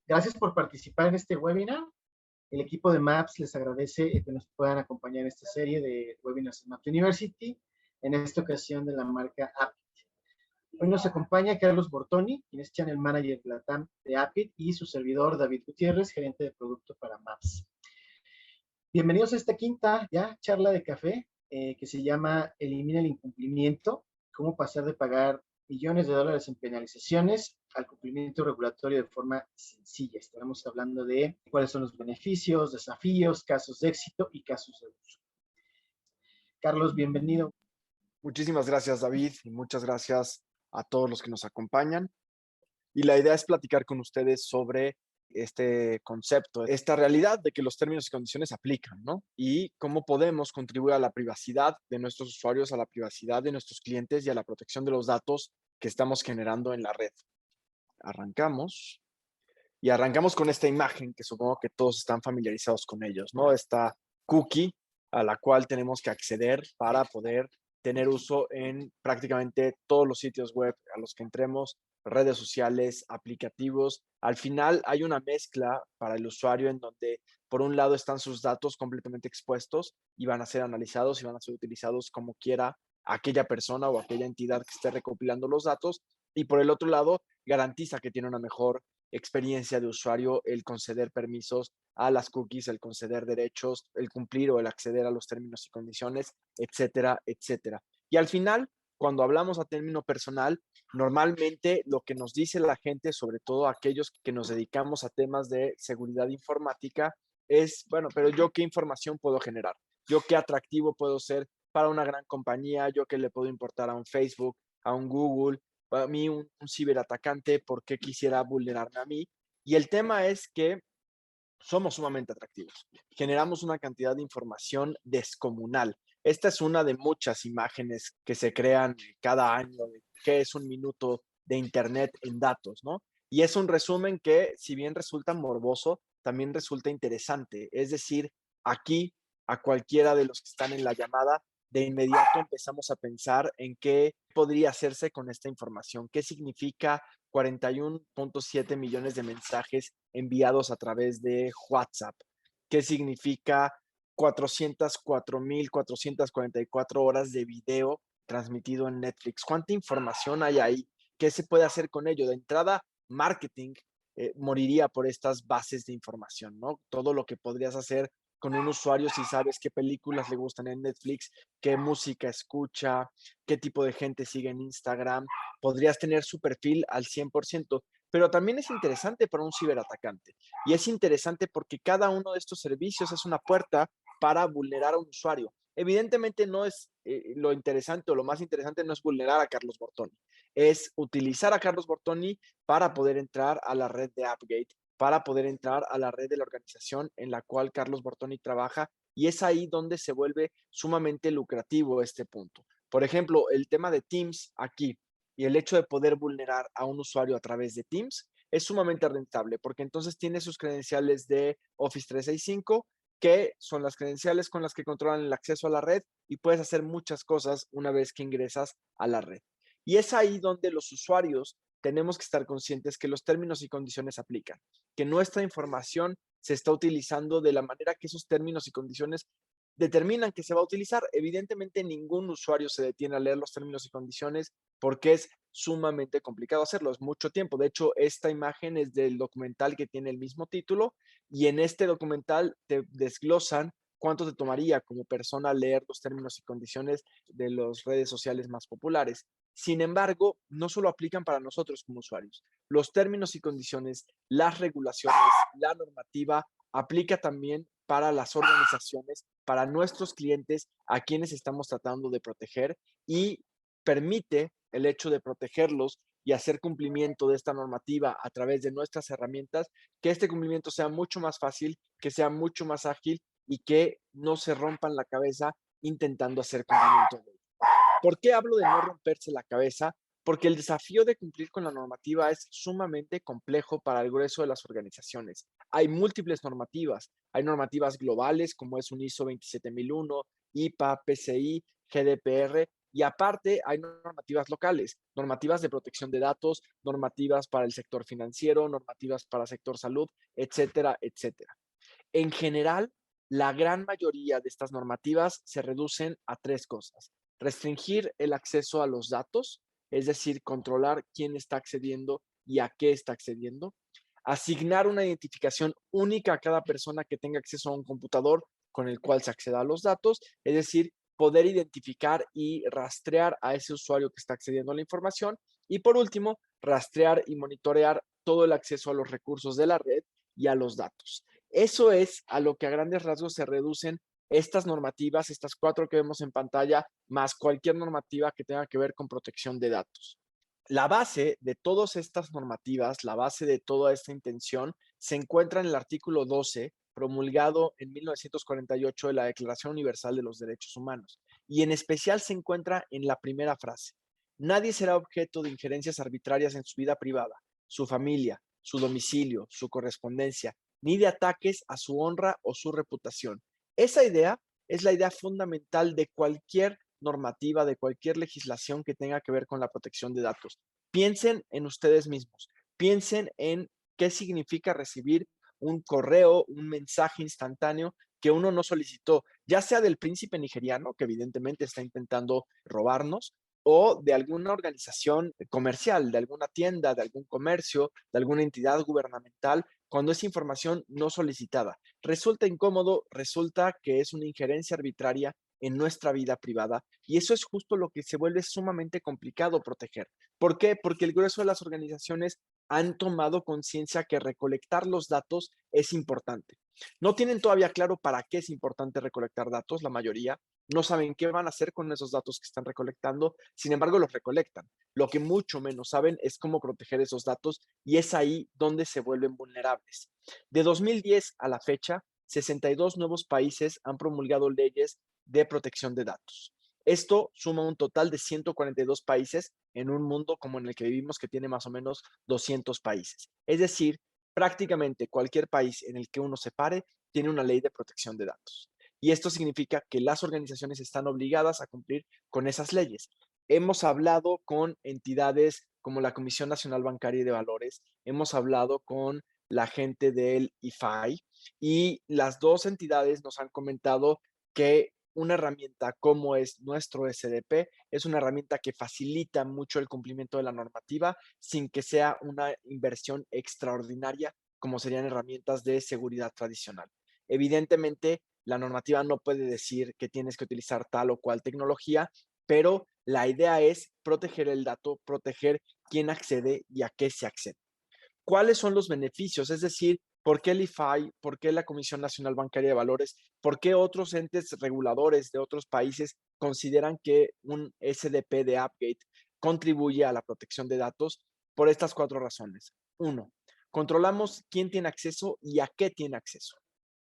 Gracias por participar en este webinar. El equipo de MAPS les agradece que nos puedan acompañar en esta serie de webinars en MAPS University, en esta ocasión de la marca Appit. Hoy nos acompaña Carlos Bortoni, quien es Channel Manager de la TAM de Appit, y su servidor David Gutiérrez, gerente de producto para MAPS. Bienvenidos a esta quinta charla de café que se llama Elimina el incumplimiento, cómo pasar de pagar millones de dólares en penalizaciones al cumplimiento regulatorio de forma sencilla. Estaremos hablando de cuáles son los beneficios, desafíos, casos de éxito y casos de uso. Carlos, bienvenido. Muchísimas gracias, David, y muchas gracias a todos los que nos acompañan. Y la idea es platicar con ustedes sobre este concepto, esta realidad de que los términos y condiciones aplican, ¿no? Y cómo podemos contribuir a la privacidad de nuestros usuarios, a la privacidad de nuestros clientes y a la protección de los datos que estamos generando en la red. Arrancamos. Y arrancamos con esta imagen que supongo que todos están familiarizados con ellos, ¿no? Esta cookie a la cual tenemos que acceder para poder tener uso en prácticamente todos los sitios web a los que entremos, redes sociales, aplicativos. Al final hay una mezcla para el usuario en donde por un lado están sus datos completamente expuestos y van a ser analizados y van a ser utilizados como quiera aquella persona o aquella entidad que esté recopilando los datos, y por el otro lado garantiza que tiene una mejor experiencia de usuario el conceder permisos a las cookies, el conceder derechos, el cumplir o el acceder a los términos y condiciones, etcétera, etcétera. Y al final, cuando hablamos a término personal, normalmente lo que nos dice la gente, sobre todo aquellos que nos dedicamos a temas de seguridad informática, es, bueno, pero yo qué información puedo generar, yo qué atractivo puedo ser para una gran compañía, yo qué le puedo importar a un Facebook, a un Google, para mí un ciberatacante, ¿por qué quisiera vulnerarme a mí? Y el tema es que somos sumamente atractivos. Generamos una cantidad de información descomunal. Esta es una de muchas imágenes que se crean cada año de qué es un minuto de Internet en datos, ¿no? Y es un resumen que, si bien resulta morboso, también resulta interesante. Es decir, aquí, a cualquiera de los que están en la llamada, de inmediato empezamos a pensar en qué podría hacerse con esta información, qué significa 41.7 millones de mensajes enviados a través de WhatsApp, qué significa 404.444 horas de video transmitido en Netflix, cuánta información hay ahí, qué se puede hacer con ello. De entrada, marketing moriría por estas bases de información, ¿no? Todo lo que podrías hacer con un usuario si sabes qué películas le gustan en Netflix, qué música escucha, qué tipo de gente sigue en Instagram. Podrías tener su perfil al 100%, pero también es interesante para un ciberatacante. Y es interesante porque cada uno de estos servicios es una puerta para vulnerar a un usuario. Evidentemente no es lo interesante o lo más interesante no es vulnerar a Carlos Bortoni, es utilizar a Carlos Bortoni para poder entrar a la red de AppGate, para poder entrar a la red de la organización en la cual Carlos Bortoni trabaja, y es ahí donde se vuelve sumamente lucrativo este punto. Por ejemplo, el tema de Teams aquí y el hecho de poder vulnerar a un usuario a través de Teams es sumamente rentable porque entonces tiene sus credenciales de Office 365, que son las credenciales con las que controlan el acceso a la red, y puedes hacer muchas cosas una vez que ingresas a la red. Y es ahí donde los usuarios tenemos que estar conscientes que los términos y condiciones aplican, que nuestra información se está utilizando de la manera que esos términos y condiciones determinan que se va a utilizar. Evidentemente, ningún usuario se detiene a leer los términos y condiciones porque es sumamente complicado hacerlo, es mucho tiempo. De hecho, esta imagen es del documental que tiene el mismo título, y en este documental te desglosan cuánto te tomaría como persona leer los términos y condiciones de las redes sociales más populares. Sin embargo, no solo aplican para nosotros como usuarios. Los términos y condiciones, las regulaciones, la normativa aplica también para las organizaciones, para nuestros clientes, a quienes estamos tratando de proteger, y permite el hecho de protegerlos y hacer cumplimiento de esta normativa a través de nuestras herramientas, que este cumplimiento sea mucho más fácil, que sea mucho más ágil y que no se rompan la cabeza intentando hacer cumplimiento de ello. ¿Por qué hablo de no romperse la cabeza? Porque el desafío de cumplir con la normativa es sumamente complejo para el grueso de las organizaciones. Hay múltiples normativas. Hay normativas globales como es un ISO 27001, IPA, PCI, GDPR, Y aparte hay normativas locales, normativas de protección de datos, normativas para el sector financiero, normativas para el sector salud, etcétera, etcétera. En general, la gran mayoría de estas normativas se reducen a tres cosas. Restringir el acceso a los datos, es decir, controlar quién está accediendo y a qué está accediendo. Asignar una identificación única a cada persona que tenga acceso a un computador con el cual se acceda a los datos, es decir, poder identificar y rastrear a ese usuario que está accediendo a la información. Y por último, rastrear y monitorear todo el acceso a los recursos de la red y a los datos. Eso es a lo que a grandes rasgos se reducen estas normativas, estas 4 que vemos en pantalla, más cualquier normativa que tenga que ver con protección de datos. La base de todas estas normativas, la base de toda esta intención, se encuentra en el artículo 12, promulgado en 1948 de la Declaración Universal de los Derechos Humanos, y en especial se encuentra en la primera frase. Nadie será objeto de injerencias arbitrarias en su vida privada, su familia, su domicilio, su correspondencia, ni de ataques a su honra o su reputación. Esa idea es la idea fundamental de cualquier normativa, de cualquier legislación que tenga que ver con la protección de datos. Piensen en ustedes mismos, piensen en qué significa recibir un correo, un mensaje instantáneo que uno no solicitó, ya sea del príncipe nigeriano, que evidentemente está intentando robarnos, o de alguna organización comercial, de alguna tienda, de algún comercio, de alguna entidad gubernamental, cuando es información no solicitada. Resulta incómodo, resulta que es una injerencia arbitraria en nuestra vida privada y eso es justo lo que se vuelve sumamente complicado proteger. ¿Por qué? Porque el grueso de las organizaciones han tomado conciencia que recolectar los datos es importante. No tienen todavía claro para qué es importante recolectar datos, la mayoría. No saben qué van a hacer con esos datos que están recolectando, sin embargo los recolectan. Lo que mucho menos saben es cómo proteger esos datos y es ahí donde se vuelven vulnerables. De 2010 a la fecha, 62 nuevos países han promulgado leyes de protección de datos. Esto suma un total de 142 países en un mundo como en el que vivimos, que tiene más o menos 200 países. Es decir, prácticamente cualquier país en el que uno se pare tiene una ley de protección de datos. Y esto significa que las organizaciones están obligadas a cumplir con esas leyes. Hemos hablado con entidades como la Comisión Nacional Bancaria y de Valores, hemos hablado con la gente del IFAI y las dos entidades nos han comentado que una herramienta como es nuestro SDP es una herramienta que facilita mucho el cumplimiento de la normativa sin que sea una inversión extraordinaria como serían herramientas de seguridad tradicional. Evidentemente, la normativa no puede decir que tienes que utilizar tal o cual tecnología, pero la idea es proteger el dato, proteger quién accede y a qué se accede. ¿Cuáles son los beneficios? Es decir, ¿por qué el IFAI? ¿Por qué la Comisión Nacional Bancaria de Valores? ¿Por qué otros entes reguladores de otros países consideran que un SDP de Appgate contribuye a la protección de datos? Por estas 4 razones. 1. Controlamos quién tiene acceso y a qué tiene acceso.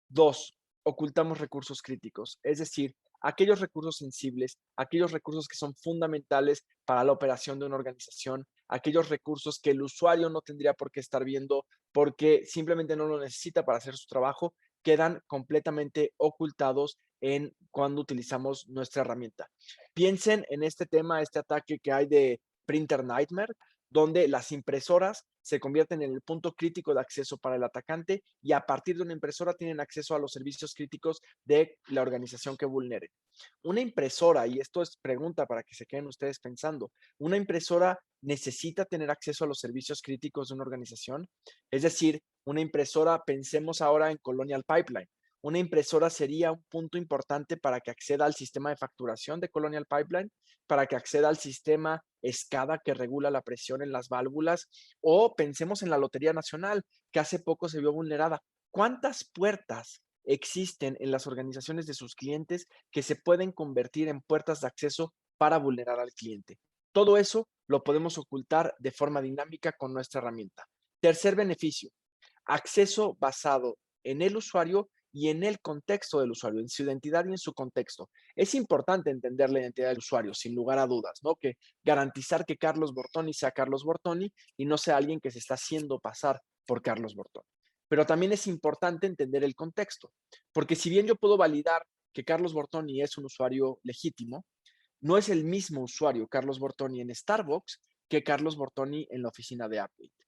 2. Ocultamos recursos críticos, es decir, aquellos recursos sensibles, aquellos recursos que son fundamentales para la operación de una organización, aquellos recursos que el usuario no tendría por qué estar viendo porque simplemente no lo necesita para hacer su trabajo, quedan completamente ocultados en cuando utilizamos nuestra herramienta. Piensen en este tema, este ataque que hay de Printer Nightmare, donde las impresoras se convierten en el punto crítico de acceso para el atacante y a partir de una impresora tienen acceso a los servicios críticos de la organización que vulnere. Una impresora, y esto es pregunta para que se queden ustedes pensando, ¿una impresora necesita tener acceso a los servicios críticos de una organización? Es decir, una impresora, pensemos ahora en Colonial Pipeline. Una impresora sería un punto importante para que acceda al sistema de facturación de Colonial Pipeline, para que acceda al sistema SCADA que regula la presión en las válvulas, o pensemos en la Lotería Nacional, que hace poco se vio vulnerada. ¿Cuántas puertas existen en las organizaciones de sus clientes que se pueden convertir en puertas de acceso para vulnerar al cliente? Todo eso lo podemos ocultar de forma dinámica con nuestra herramienta. Tercer beneficio, acceso basado en el usuario y en el contexto del usuario, en su identidad y en su contexto. Es importante entender la identidad del usuario, sin lugar a dudas, ¿no? Que garantizar que Carlos Bortoni sea Carlos Bortoni y no sea alguien que se está haciendo pasar por Carlos Bortoni. Pero también es importante entender el contexto, porque si bien yo puedo validar que Carlos Bortoni es un usuario legítimo, No es el mismo usuario, Carlos Bortoni, en Starbucks que Carlos Bortoni en la oficina de Appgate.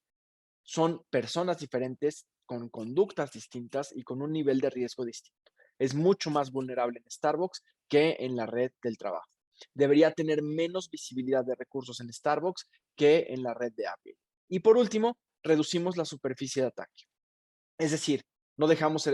Son personas diferentes, con conductas distintas y con un nivel de riesgo distinto. Es mucho más vulnerable en Starbucks que en la red del trabajo. Debería tener menos visibilidad de recursos en Starbucks que en la red de Appgate. Y por último, reducimos la superficie de ataque. Es decir, no dejamos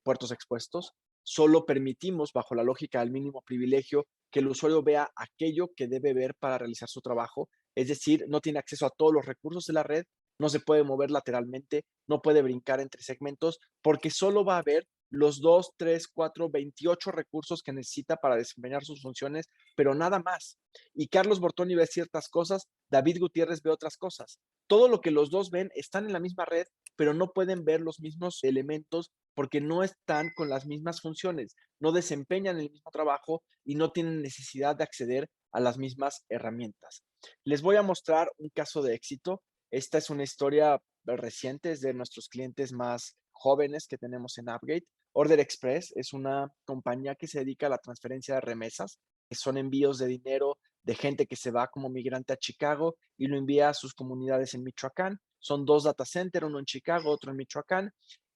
puertos expuestos, solo permitimos, bajo la lógica del mínimo privilegio, que el usuario vea aquello que debe ver para realizar su trabajo. Es decir, no tiene acceso a todos los recursos de la red, no se puede mover lateralmente, no puede brincar entre segmentos, porque solo va a ver los 2, 3, 4, 28 recursos que necesita para desempeñar sus funciones, pero nada más. Y Carlos Bortoni ve ciertas cosas, David Gutiérrez ve otras cosas. Todo lo que los dos ven están en la misma red, pero no pueden ver los mismos elementos porque no están con las mismas funciones, no desempeñan el mismo trabajo y no tienen necesidad de acceder a las mismas herramientas. Les voy a mostrar un caso de éxito. Esta es una historia reciente, es de nuestros clientes más jóvenes que tenemos en Appgate. Order Express es una compañía que se dedica a la transferencia de remesas, que son envíos de dinero de gente que se va como migrante a Chicago y lo envía a sus comunidades en Michoacán. Son 2 data centers, uno en Chicago, otro en Michoacán,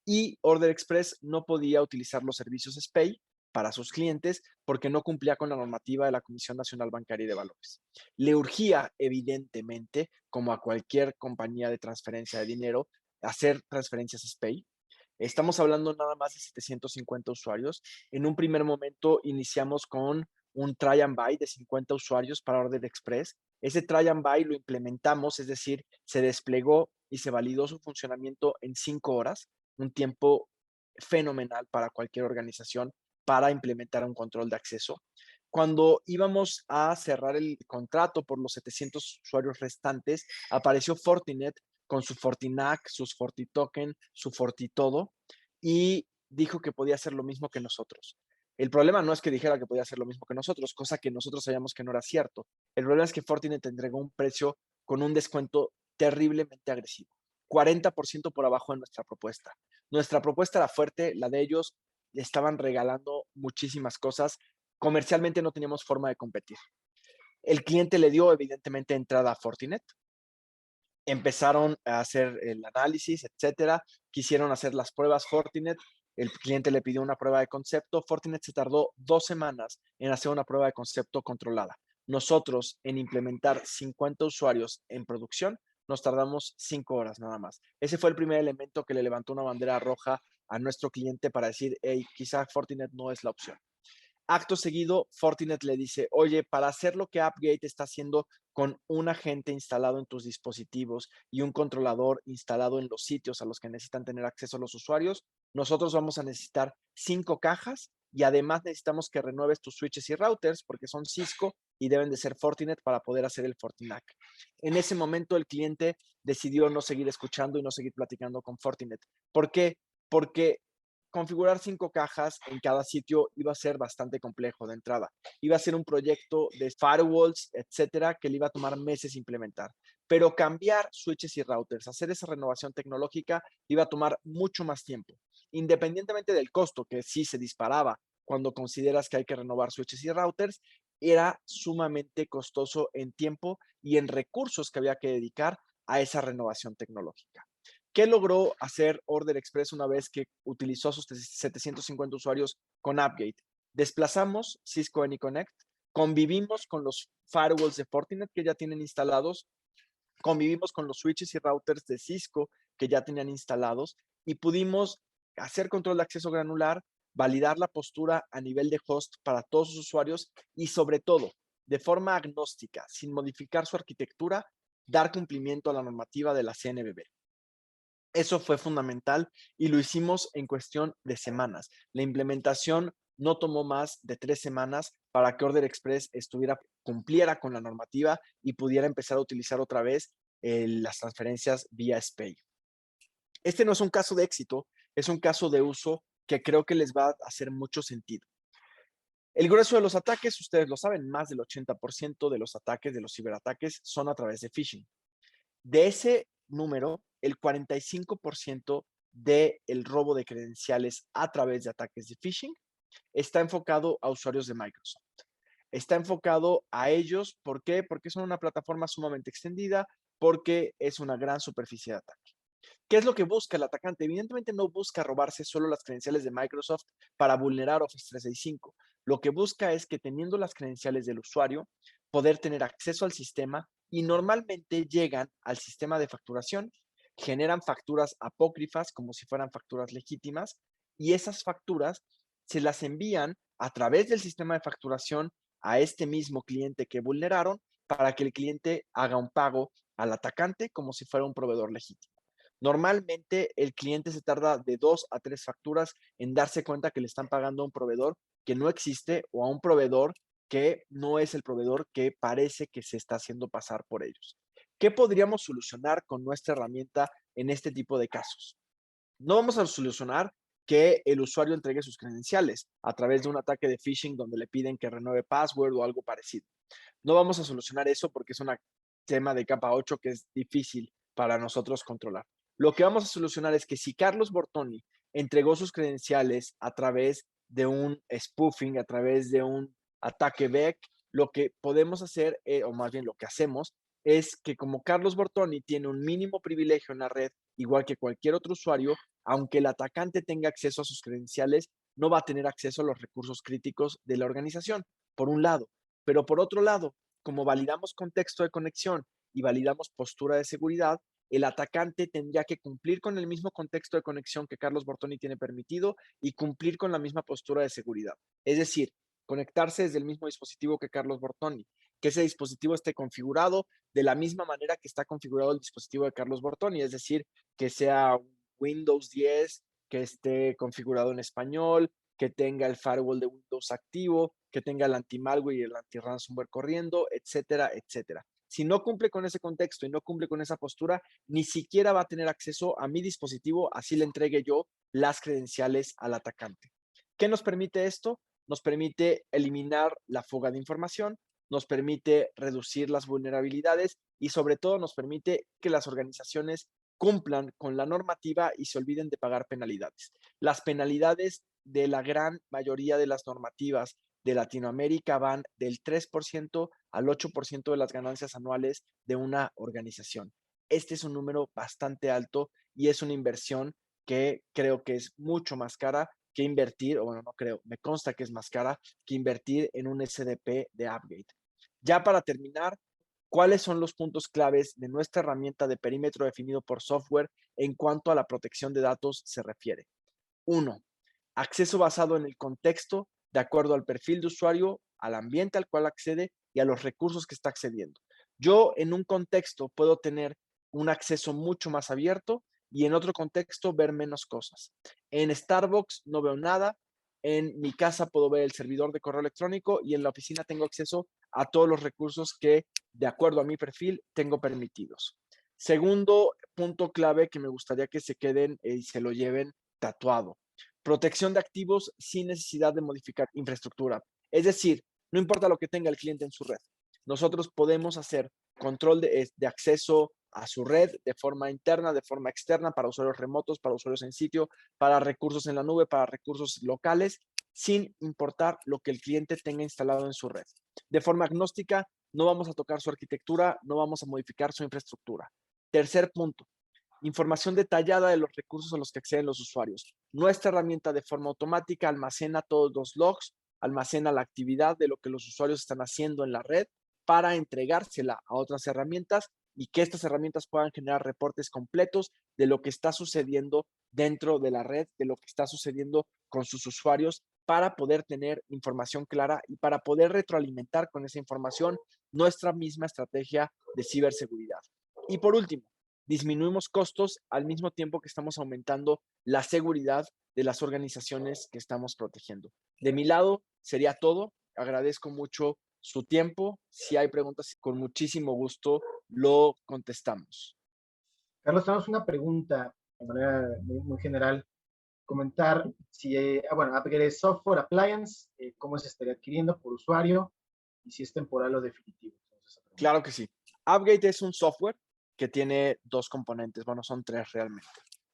y Order Express no podía utilizar los servicios SPAY para sus clientes porque no cumplía con la normativa de la Comisión Nacional Bancaria y de Valores. Le urgía, evidentemente, como a cualquier compañía de transferencia de dinero, hacer transferencias SPAY. Estamos hablando nada más de 750 usuarios. En un primer momento iniciamos con un try and buy de 50 usuarios para Order Express. Ese try and buy lo implementamos, es decir, se desplegó y se validó su funcionamiento en 5 horas, un tiempo fenomenal para cualquier organización para implementar un control de acceso. Cuando íbamos a cerrar el contrato por los 700 usuarios restantes, apareció Fortinet con su FortiNAC, sus FortiToken, su FortiTodo, y dijo que podía hacer lo mismo que nosotros. El problema no es que dijera que podía hacer lo mismo que nosotros, cosa que nosotros sabíamos que no era cierto. El problema es que Fortinet entregó un precio con un descuento terriblemente agresivo, 40% por abajo de nuestra propuesta. Nuestra propuesta era fuerte, la de ellos estaban regalando muchísimas cosas. Comercialmente no teníamos forma de competir. El cliente le dio evidentemente entrada a Fortinet, empezaron a hacer el análisis, etcétera, quisieron hacer las pruebas Fortinet, el cliente le pidió una prueba de concepto, Fortinet se tardó 2 semanas en hacer una prueba de concepto controlada. Nosotros en implementar 50 usuarios en producción, nos tardamos 5 horas nada más. Ese fue el primer elemento que le levantó una bandera roja a nuestro cliente para decir, hey, quizá Fortinet no es la opción. Acto seguido, Fortinet le dice, oye, para hacer lo que Appgate está haciendo con un agente instalado en tus dispositivos y un controlador instalado en los sitios a los que necesitan tener acceso los usuarios, nosotros vamos a necesitar 5 cajas y además necesitamos que renueves tus switches y routers porque son Cisco y deben de ser Fortinet para poder hacer el FortiNAC. En ese momento el cliente decidió no seguir escuchando y no seguir platicando con Fortinet. ¿Por qué? Porque configurar 5 cajas en cada sitio iba a ser bastante complejo de entrada. Iba a ser un proyecto de firewalls, etcétera, que le iba a tomar meses implementar. Pero cambiar switches y routers, hacer esa renovación tecnológica, iba a tomar mucho más tiempo. Independientemente del costo, que sí se disparaba cuando consideras que hay que renovar switches y routers, era sumamente costoso en tiempo y en recursos que había que dedicar a esa renovación tecnológica. ¿Qué logró hacer Order Express una vez que utilizó a sus 750 usuarios con Appgate? Desplazamos Cisco AnyConnect, convivimos con los firewalls de Fortinet que ya tienen instalados, convivimos con los switches y routers de Cisco que ya tenían instalados y pudimos hacer control de acceso granular, validar la postura a nivel de host para todos los usuarios y sobre todo, de forma agnóstica, sin modificar su arquitectura, dar cumplimiento a la normativa de la CNBB. Eso fue fundamental y lo hicimos en cuestión de semanas. La implementación no tomó más de 3 semanas para que Order Express cumpliera con la normativa y pudiera empezar a utilizar otra vez las transferencias vía SPAY. Este no es un caso de éxito, es un caso de uso que creo que les va a hacer mucho sentido. El grueso de los ataques, ustedes lo saben, más del 80% de los ataques, de los ciberataques, son a través de phishing. De ese número, el 45% del robo de credenciales a través de ataques de phishing está enfocado a usuarios de Microsoft. está enfocado a ellos. ¿Por qué? Porque son una plataforma sumamente extendida, porque es una gran superficie de ataque. ¿Qué es lo que busca el atacante? Evidentemente no busca robarse solo las credenciales de Microsoft para vulnerar Office 365. Lo que busca es que teniendo las credenciales del usuario, poder tener acceso al sistema y normalmente llegan al sistema de facturación, generan facturas apócrifas como si fueran facturas legítimas y esas facturas se las envían a través del sistema de facturación a este mismo cliente que vulneraron para que el cliente haga un pago al atacante como si fuera un proveedor legítimo. Normalmente el cliente se tarda de 2 a 3 facturas en darse cuenta que le están pagando a un proveedor que no existe o a un proveedor que no es el proveedor que parece que se está haciendo pasar por ellos. ¿Qué podríamos solucionar con nuestra herramienta en este tipo de casos? No vamos a solucionar que el usuario entregue sus credenciales a través de un ataque de phishing donde le piden que renueve password o algo parecido. No vamos a solucionar eso porque es un tema de capa 8 que es difícil para nosotros controlar. Lo que vamos a solucionar es que si Carlos Bortoni entregó sus credenciales a través de un spoofing, a través de un ataque back, lo que podemos hacer, o más bien lo que hacemos, es que como Carlos Bortoni tiene un mínimo privilegio en la red, igual que cualquier otro usuario, aunque el atacante tenga acceso a sus credenciales, no va a tener acceso a los recursos críticos de la organización, por un lado. Pero por otro lado, como validamos contexto de conexión y validamos postura de seguridad, el atacante tendría que cumplir con el mismo contexto de conexión que Carlos Bortoni tiene permitido y cumplir con la misma postura de seguridad. Es decir, conectarse desde el mismo dispositivo que Carlos Bortoni, que ese dispositivo esté configurado de la misma manera que está configurado el dispositivo de Carlos Bortoni, es decir, que sea Windows 10, que esté configurado en español, que tenga el firewall de Windows activo, que tenga el anti-malware y el anti-ransomware corriendo, etcétera, etcétera. Si no cumple con ese contexto y no cumple con esa postura, ni siquiera va a tener acceso a mi dispositivo, así le entregue yo las credenciales al atacante. ¿Qué nos permite esto? Nos permite eliminar la fuga de información, nos permite reducir las vulnerabilidades y sobre todo nos permite que las organizaciones cumplan con la normativa y se olviden de pagar penalidades. Las penalidades de la gran mayoría de las normativas de Latinoamérica van del 3% al 8% de las ganancias anuales de una organización. Este es un número bastante alto y es una inversión que creo que es mucho más cara que invertir, o bueno, no creo, me consta que es más cara que invertir en un SDP de Appgate. Ya para terminar, ¿cuáles son los puntos claves de nuestra herramienta de perímetro definido por software en cuanto a la protección de datos se refiere? 1. Acceso basado en el contexto, de acuerdo al perfil de usuario, al ambiente al cual accede y a los recursos que está accediendo. Yo en un contexto puedo tener un acceso mucho más abierto y en otro contexto ver menos cosas. En Starbucks no veo nada, en mi casa puedo ver el servidor de correo electrónico y en la oficina tengo acceso a todos los recursos que, de acuerdo a mi perfil, tengo permitidos. Segundo punto clave que me gustaría que se queden y se lo lleven tatuado. Protección de activos sin necesidad de modificar infraestructura. Es decir, no importa lo que tenga el cliente en su red. Nosotros podemos hacer control de acceso a su red de forma interna, de forma externa, para usuarios remotos, para usuarios en sitio, para recursos en la nube, para recursos locales, sin importar lo que el cliente tenga instalado en su red. De forma agnóstica, no vamos a tocar su arquitectura, no vamos a modificar su infraestructura. Tercer punto, información detallada de los recursos a los que acceden los usuarios. Nuestra herramienta de forma automática almacena todos los logs, almacena la actividad de lo que los usuarios están haciendo en la red para entregársela a otras herramientas y que estas herramientas puedan generar reportes completos de lo que está sucediendo dentro de la red, de lo que está sucediendo con sus usuarios para poder tener información clara y para poder retroalimentar con esa información nuestra misma estrategia de ciberseguridad. Y por último, disminuimos costos al mismo tiempo que estamos aumentando la seguridad de las organizaciones que estamos protegiendo. De mi lado sería todo. Agradezco mucho su tiempo. Si hay preguntas, con muchísimo gusto lo contestamos. Carlos, tenemos una pregunta de manera muy general. Comentar si, bueno, Upgrade Software Appliance, cómo se estaría adquiriendo por usuario y si es temporal o definitivo. Claro que sí. Upgate es un software que tiene dos componentes, bueno, son tres realmente.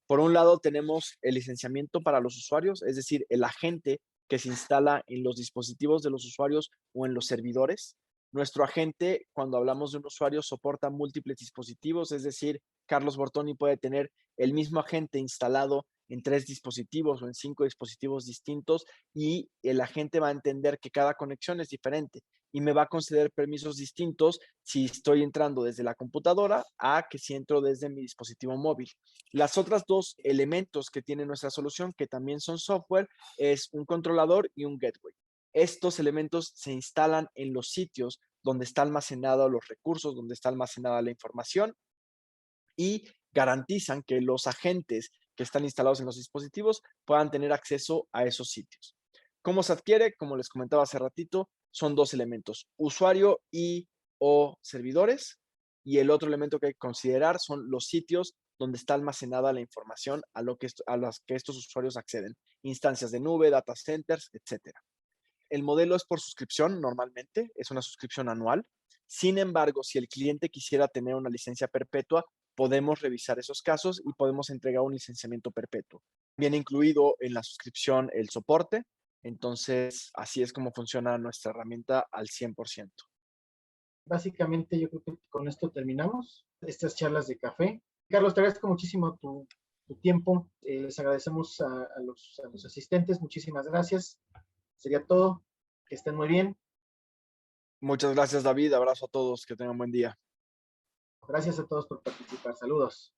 Por un lado tenemos el licenciamiento para los usuarios, es decir, el agente que se instala en los dispositivos de los usuarios o en los servidores. Nuestro agente, cuando hablamos de un usuario, soporta múltiples dispositivos, es decir, Carlos Bortoni puede tener el mismo agente instalado en 3 dispositivos o en 5 dispositivos distintos y el agente va a entender que cada conexión es diferente y me va a conceder permisos distintos si estoy entrando desde la computadora a que si entro desde mi dispositivo móvil. Las otras dos elementos que tiene nuestra solución, que también son software, es un controlador y un gateway. Estos elementos se instalan en los sitios donde está almacenado los recursos, donde está almacenada la información y garantizan que los agentes que están instalados en los dispositivos puedan tener acceso a esos sitios. ¿Cómo se adquiere? Como les comentaba hace ratito, son 2 elementos, usuario y o servidores, y el otro elemento que hay que considerar son los sitios donde está almacenada la información a las que estos usuarios acceden, instancias de nube, data centers, etcétera. El modelo es por suscripción normalmente, es una suscripción anual. Sin embargo, si el cliente quisiera tener una licencia perpetua, podemos revisar esos casos y podemos entregar un licenciamiento perpetuo. Viene incluido en la suscripción el soporte, entonces así es como funciona nuestra herramienta al 100%. Básicamente yo creo que con esto terminamos estas charlas de café. Carlos, te agradezco muchísimo tu tiempo. Les agradecemos a los asistentes. Muchísimas gracias. Sería todo. Que estén muy bien. Muchas gracias, David. Abrazo a todos. Que tengan buen día. Gracias a todos por participar. Saludos.